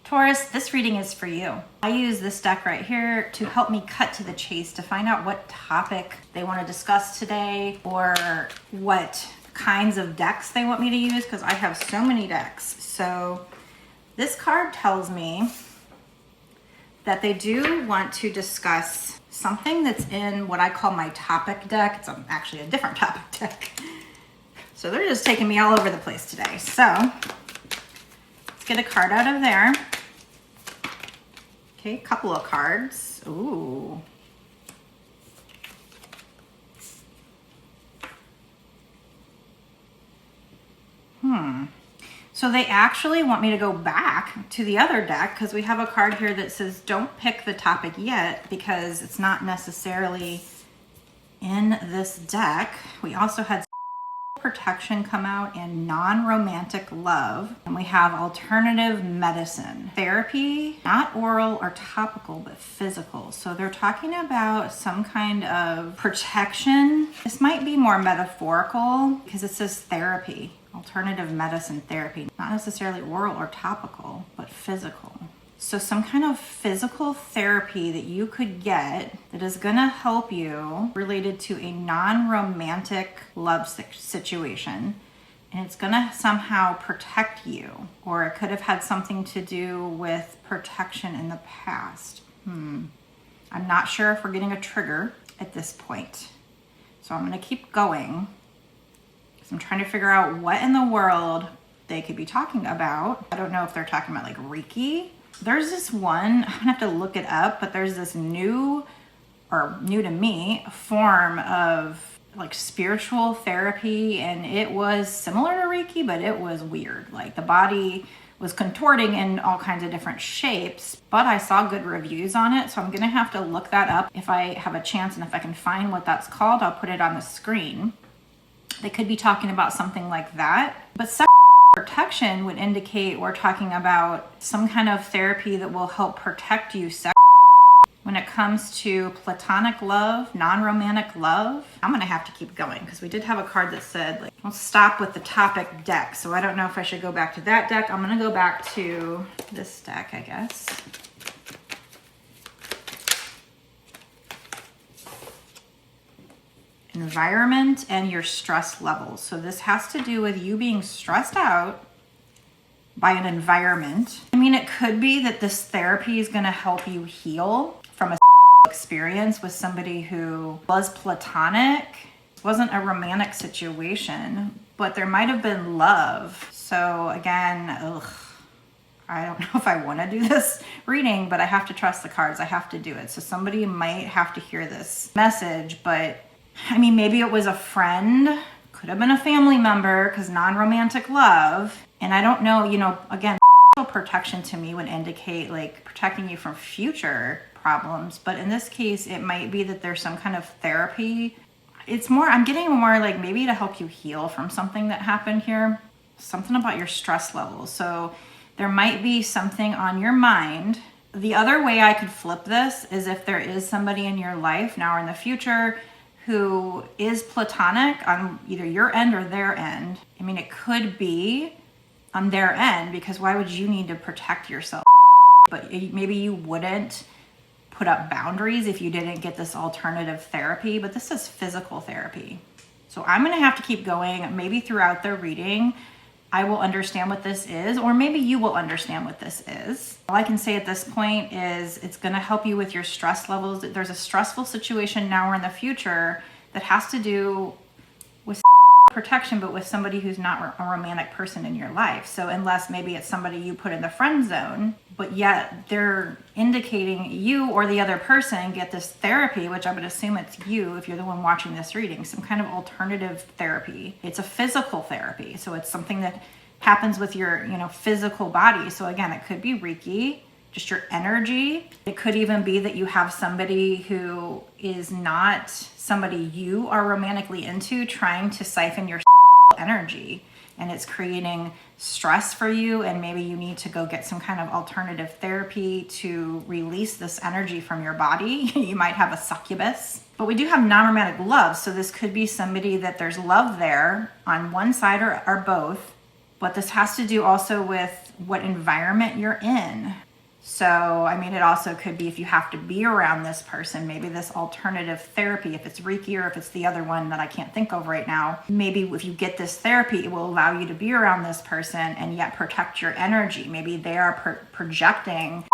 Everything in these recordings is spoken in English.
Taurus, this reading is for you. I use this deck right here to help me cut to the chase, to find out what topic they want to discuss today or what kinds of decks they want me to use, because I have so many decks. So this card tells me that they do want to discuss something that's in what I call my topic deck. It's actually a different topic deck. So they're just taking me all over the place today. So let's get a card out of there. Okay, a couple of cards. Ooh. So they actually want me to go back to the other deck because we have a card here that says don't pick the topic yet because it's not necessarily in this deck. We also had protection come out and non-romantic love, and we have alternative medicine therapy, not oral or topical but physical. So they're talking about some kind of protection. This might be more metaphorical because it says therapy, alternative medicine therapy, not necessarily oral or topical but physical. So some kind of physical therapy that you could get that is going to help you related to a non-romantic love situation. And it's going to somehow protect you. Or it could have had something to do with protection in the past. I'm not sure if we're getting a trigger at this point. So I'm going to keep going, because I'm trying to figure out what in the world they could be talking about. I don't know if they're talking about like Reiki. There's this one, I'm gonna have to look it up, but there's this new to me form of like spiritual therapy, and it was similar to Reiki, but it was weird. Like the body was contorting in all kinds of different shapes, but I saw good reviews on it, so I'm gonna have to look that up if I have a chance, and if I can find what that's called, I'll put it on the screen. They could be talking about something like that, but protection would indicate we're talking about some kind of therapy that will help protect you when it comes to platonic love, non-romantic love. I'm gonna have to keep going because we did have a card that said like, we'll stop with the topic deck. So I don't know if I should go back to that deck. I'm gonna go back to this deck, I guess. Environment and your stress levels. So this has to do with you being stressed out by an environment. I mean, it could be that this therapy is going to help you heal from a experience with somebody who was platonic. It wasn't a romantic situation, but there might have been love. So again, I don't know if I want to do this reading, but I have to trust the cards. I have to do it. So somebody might have to hear this message, but I mean, maybe it was a friend, could have been a family member, because non-romantic love. And I don't know, again, protection to me would indicate like protecting you from future problems. But in this case, it might be that there's some kind of therapy. I'm getting more like maybe to help you heal from something that happened here. Something about your stress levels. So there might be something on your mind. The other way I could flip this is if there is somebody in your life now or in the future who is platonic on either your end or their end. I mean, it could be on their end, because why would you need to protect yourself? But maybe you wouldn't put up boundaries if you didn't get this alternative therapy, but this is physical therapy. So I'm gonna have to keep going. Maybe throughout the reading, I will understand what this is, or maybe you will understand what this is. All I can say at this point is it's going to help you with your stress levels. There's a stressful situation now or in the future that has to do with protection, but with somebody who's not a romantic person in your life. So unless maybe it's somebody you put in the friend zone, but yet they're indicating you or the other person get this therapy, which I would assume it's you if you're the one watching this reading, some kind of alternative therapy. It's a physical therapy. So it's something that happens with your, physical body. So again, it could be Reiki, just your energy. It could even be that you have somebody who is not somebody you are romantically into trying to siphon your energy, and it's creating stress for you, and maybe you need to go get some kind of alternative therapy to release this energy from your body. You might have a succubus. But we do have non-romantic love, so this could be somebody that there's love there on one side or both, But this has to do also with what environment you're in. So, I mean, it also could be if you have to be around this person, maybe this alternative therapy, if it's Reiki or if it's the other one that I can't think of right now, maybe if you get this therapy, it will allow you to be around this person and yet protect your energy. Maybe they are projecting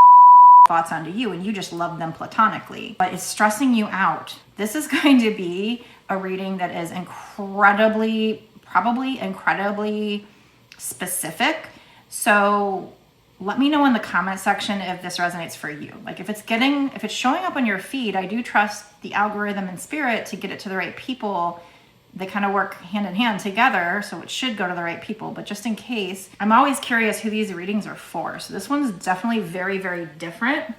thoughts onto you and you just love them platonically, but it's stressing you out. This is going to be a reading that is probably incredibly specific. So let me know in the comment section if this resonates for you. Like if it's showing up on your feed, I do trust the algorithm and spirit to get it to the right people. They kind of work hand in hand together, so it should go to the right people. But just in case, I'm always curious who these readings are for. So this one's definitely very, very different.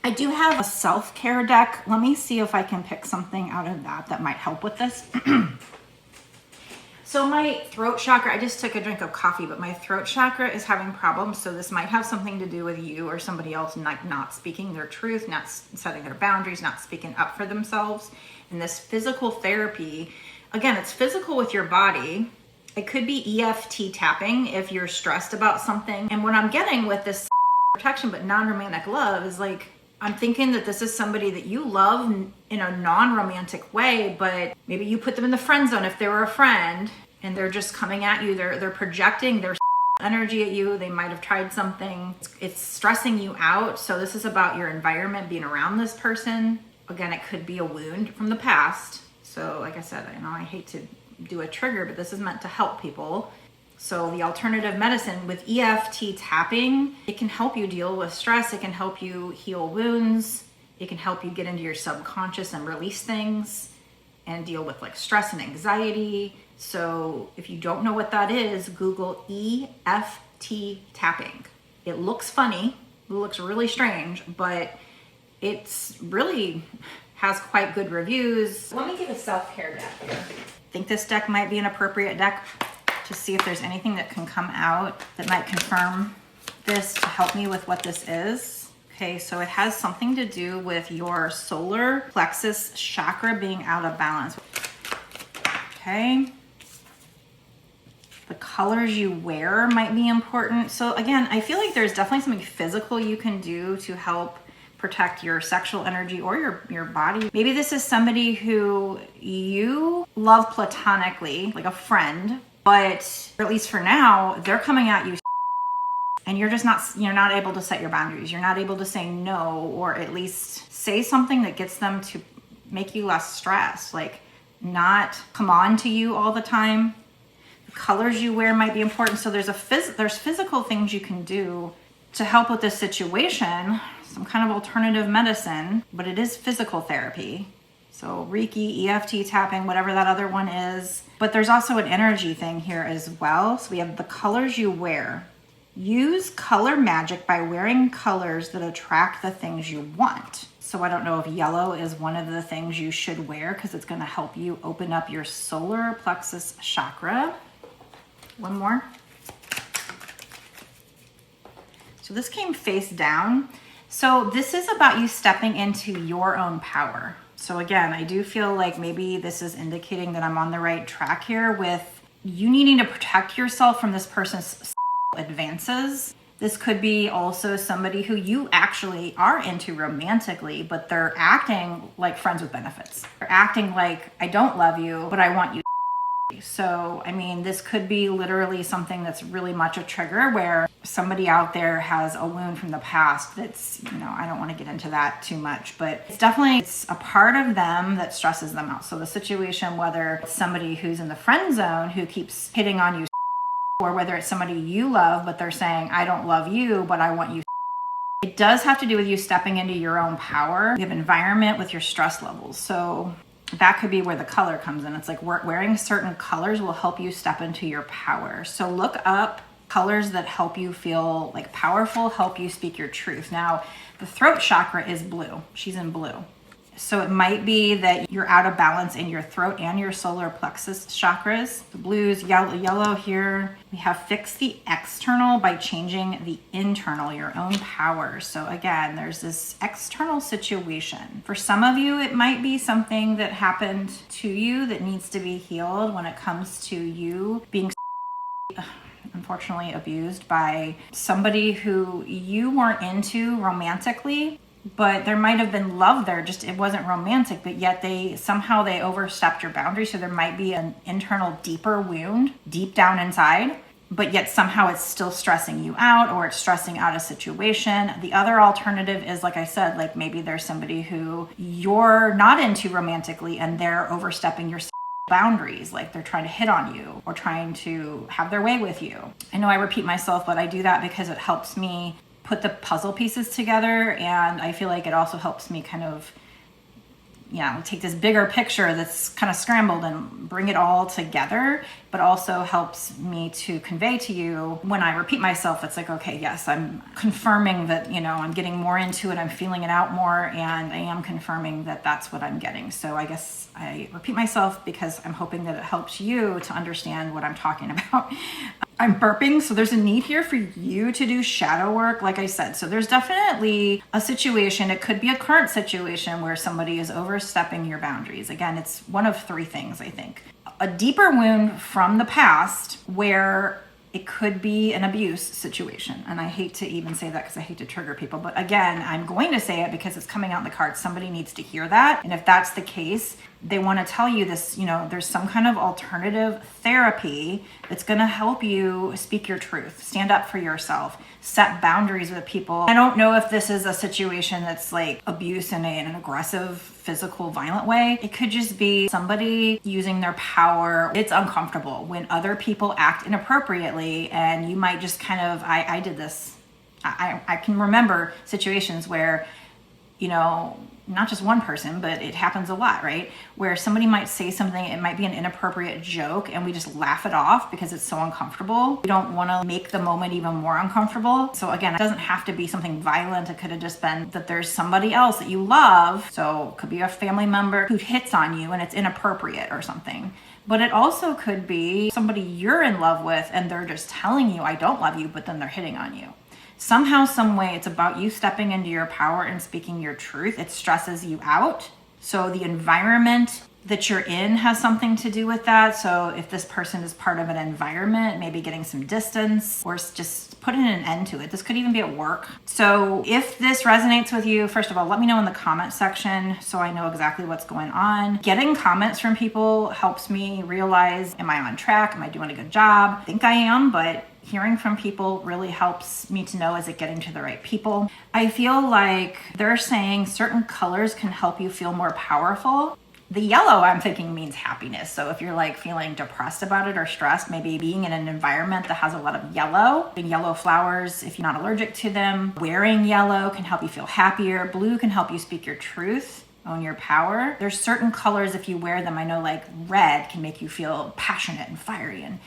I do have a self-care deck. Let me see if I can pick something out of that might help with this. So my throat chakra, I just took a drink of coffee, but my throat chakra is having problems. So this might have something to do with you or somebody else not speaking their truth, not setting their boundaries, not speaking up for themselves. And this physical therapy, again, it's physical with your body. It could be EFT tapping if you're stressed about something. And what I'm getting with this protection but non-romantic love is like, I'm thinking that this is somebody that you love in a non-romantic way, but maybe you put them in the friend zone if they were a friend and they're just coming at you. They're projecting their energy at you. They might have tried something. It's stressing you out. So this is about your environment, being around this person. Again, it could be a wound from the past. So like I said, I hate to do a trigger, but this is meant to help people. So the alternative medicine with EFT tapping, it can help you deal with stress. It can help you heal wounds. It can help you get into your subconscious and release things and deal with like stress and anxiety. So if you don't know what that is, Google EFT tapping. It looks funny. It looks really strange, but it's really has quite good reviews. Let me get a self-care deck here. I think this deck might be an appropriate deck to see if there's anything that can come out that might confirm this to help me with what this is. Okay, so it has something to do with your solar plexus chakra being out of balance. Okay. The colors you wear might be important. So again, I feel like there's definitely something physical you can do to help protect your sexual energy or your body. Maybe this is somebody who you love platonically, like a friend, but at least for now, they're coming at you and you're not able to set your boundaries. You're not able to say no, or at least say something that gets them to make you less stressed, like not come on to you all the time. The colors you wear might be important. So there's physical things you can do to help with this situation, some kind of alternative medicine, but it is physical therapy. So Reiki, EFT tapping, whatever that other one is. But there's also an energy thing here as well. So we have the colors you wear. Use color magic by wearing colors that attract the things you want. So I don't know if yellow is one of the things you should wear because it's going to help you open up your solar plexus chakra. One more. So this came face down. So this is about you stepping into your own power. So again, I do feel like maybe this is indicating that I'm on the right track here with you needing to protect yourself from this person's advances. This could be also somebody who you actually are into romantically, but they're acting like friends with benefits. They're acting like, I don't love you, but I want you. So, I mean, this could be literally something that's really much a trigger where somebody out there has a wound from the past that's, I don't want to get into that too much, but it's a part of them that stresses them out. So the situation, whether it's somebody who's in the friend zone who keeps hitting on you, or whether it's somebody you love, but they're saying, I don't love you, but I want you. It does have to do with you stepping into your own power. You have environment with your stress levels. So that could be where the color comes in. It's like wearing certain colors will help you step into your power. So look up colors that help you feel like powerful, help you speak your truth. Now, the throat chakra is blue. She's in blue. So it might be that you're out of balance in your throat and your solar plexus chakras. The blues, yellow here. We have fix the external by changing the internal, your own power. So again, there's this external situation. For some of you, it might be something that happened to you that needs to be healed when it comes to you being unfortunately abused by somebody who you weren't into romantically, but there might have been love there, just it wasn't romantic, but yet they overstepped your boundaries. So there might be an internal deeper wound deep down inside, but yet somehow it's still stressing you out, or it's stressing out a situation. The other alternative is, like I said, like maybe there's somebody who you're not into romantically and they're overstepping your boundaries, like they're trying to hit on you or trying to have their way with you. I know I repeat myself, but I do that because it helps me put the puzzle pieces together, and I feel like it also helps me kind of take this bigger picture that's kind of scrambled and bring it all together, but also helps me to convey to you when I repeat myself, it's like, okay, yes, I'm confirming that, I'm getting more into it, I'm feeling it out more, and I am confirming that that's what I'm getting. So I guess I repeat myself because I'm hoping that it helps you to understand what I'm talking about. I'm burping, so there's a need here for you to do shadow work, like I said. So there's definitely a situation, it could be a current situation where somebody is overstepping your boundaries. Again, it's one of three things, I think. A deeper wound from the past where it could be an abuse situation. And I hate to even say that because I hate to trigger people. But again, I'm going to say it because it's coming out in the cards. Somebody needs to hear that. And if that's the case, they want to tell you this, there's some kind of alternative therapy that's going to help you speak your truth, stand up for yourself, set boundaries with people. I don't know if this is a situation that's like abuse in an aggressive, physical, violent way. It could just be somebody using their power. It's uncomfortable when other people act inappropriately, and you might just kind of, I did this. I can remember situations where, not just one person, but it happens a lot, right? Where somebody might say something, it might be an inappropriate joke, and we just laugh it off because it's so uncomfortable. We don't want to make the moment even more uncomfortable. So again, it doesn't have to be something violent. It could have just been that there's somebody else that you love. So it could be a family member who hits on you and it's inappropriate or something. But it also could be somebody you're in love with and they're just telling you, I don't love you, but then they're hitting on you. Somehow, some way, it's about you stepping into your power and speaking your truth. It stresses you out. So the environment that you're in has something to do with that. So if this person is part of an environment, maybe getting some distance or just putting an end to it. This could even be at work. So if this resonates with you, first of all, let me know in the comment section so I know exactly what's going on. Getting comments from people helps me realize, am I on track? Am I doing a good job? I think I am, but hearing from people really helps me to know, is it getting to the right people? I feel like they're saying certain colors can help you feel more powerful. The yellow, I'm thinking, means happiness. So if you're like feeling depressed about it or stressed, maybe being in an environment that has a lot of yellow, and yellow flowers, if you're not allergic to them, wearing yellow can help you feel happier. Blue can help you speak your truth, own your power. There's certain colors, if you wear them, I know like red can make you feel passionate and fiery, and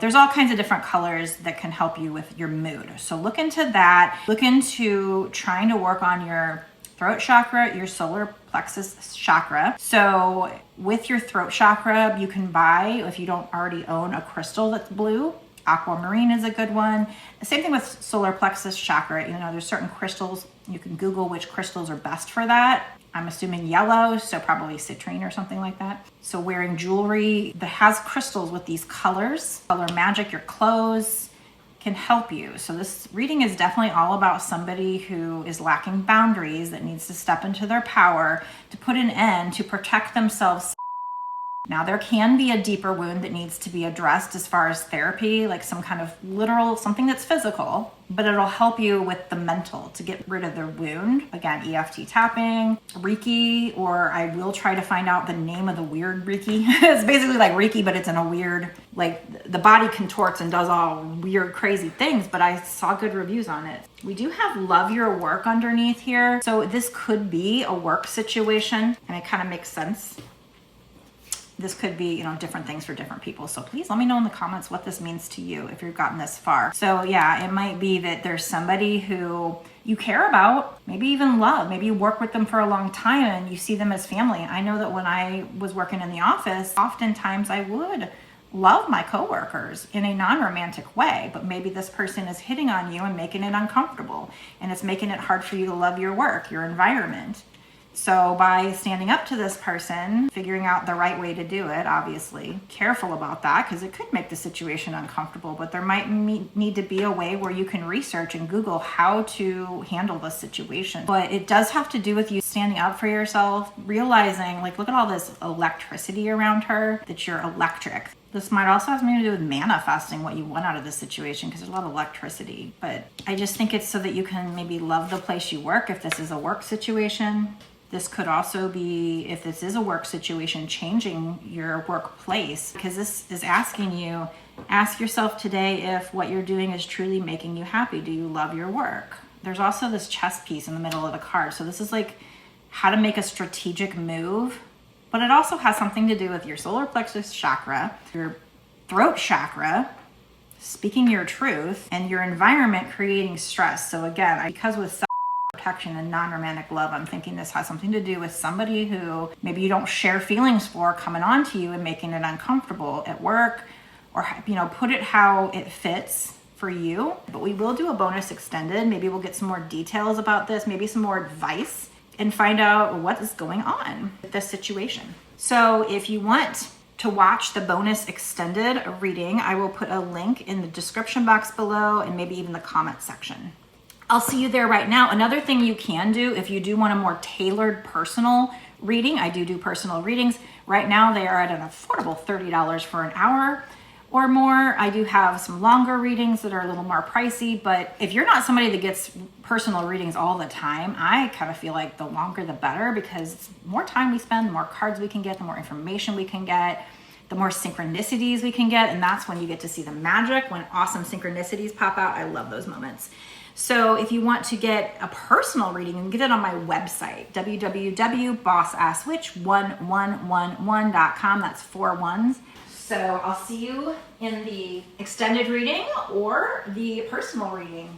there's all kinds of different colors that can help you with your mood. So look into that. Look into trying to work on your throat chakra, your solar plexus chakra. So with your throat chakra, you can buy, if you don't already own a crystal that's blue, aquamarine is a good one. The same thing with solar plexus chakra. There's certain crystals. You can Google which crystals are best for that. I'm assuming yellow, so probably citrine or something like that. So wearing jewelry that has crystals with these colors, color magic, your clothes can help you. So this reading is definitely all about somebody who is lacking boundaries, that needs to step into their power to put an end, to protect themselves. Now, there can be a deeper wound that needs to be addressed as far as therapy, like some kind of literal, something that's physical, but it'll help you with the mental to get rid of the wound. Again, EFT tapping, Reiki, or I will try to find out the name of the weird Reiki. It's basically like Reiki, but it's in a weird, like the body contorts and does all weird, crazy things, but I saw good reviews on it. We do have love your work underneath here. So this could be a work situation, and it kind of makes sense. This could be, different things for different people. So please let me know in the comments what this means to you if you've gotten this far. So yeah, it might be that there's somebody who you care about, maybe even love. Maybe you work with them for a long time and you see them as family. I know that when I was working in the office, oftentimes I would love my coworkers in a non-romantic way, but maybe this person is hitting on you and making it uncomfortable, and it's making it hard for you to love your work, your environment. So by standing up to this person, figuring out the right way to do it, obviously, careful about that because it could make the situation uncomfortable, but there might need to be a way where you can research and Google how to handle the situation. But it does have to do with you standing up for yourself, realizing, like, look at all this electricity around her, that you're electric. This might also have something to do with manifesting what you want out of this situation because there's a lot of electricity. But I just think it's so that you can maybe love the place you work if this is a work situation. This could also be, if this is a work situation, changing your workplace, because this is asking you, ask yourself today if what you're doing is truly making you happy. Do you love your work? There's also this chess piece in the middle of the card. So this is like how to make a strategic move, but it also has something to do with your solar plexus chakra, your throat chakra, speaking your truth, and your environment creating stress. So again, because with protection and non-romantic love, I'm thinking this has something to do with somebody who maybe you don't share feelings for coming on to you and making it uncomfortable at work, or, you know, put it how it fits for you. But we will do a bonus extended. Maybe we'll get some more details about this, maybe some more advice, and find out what is going on with this situation. So if you want to watch the bonus extended reading, I will put a link in the description box below and maybe even the comment section. I'll see you there right now. Another thing you can do if you do want a more tailored personal reading, I do personal readings. Right now they are at an affordable $30 for an hour or more. I do have some longer readings that are a little more pricey, but if you're not somebody that gets personal readings all the time, I kind of feel like the longer the better, because the more time we spend, the more cards we can get, the more information we can get, the more synchronicities we can get, and that's when you get to see the magic, when awesome synchronicities pop out. I love those moments. So if you want to get a personal reading, you can get it on my website, www.bossasswitch1111.com. That's 4 1s. So I'll see you in the extended reading or the personal reading.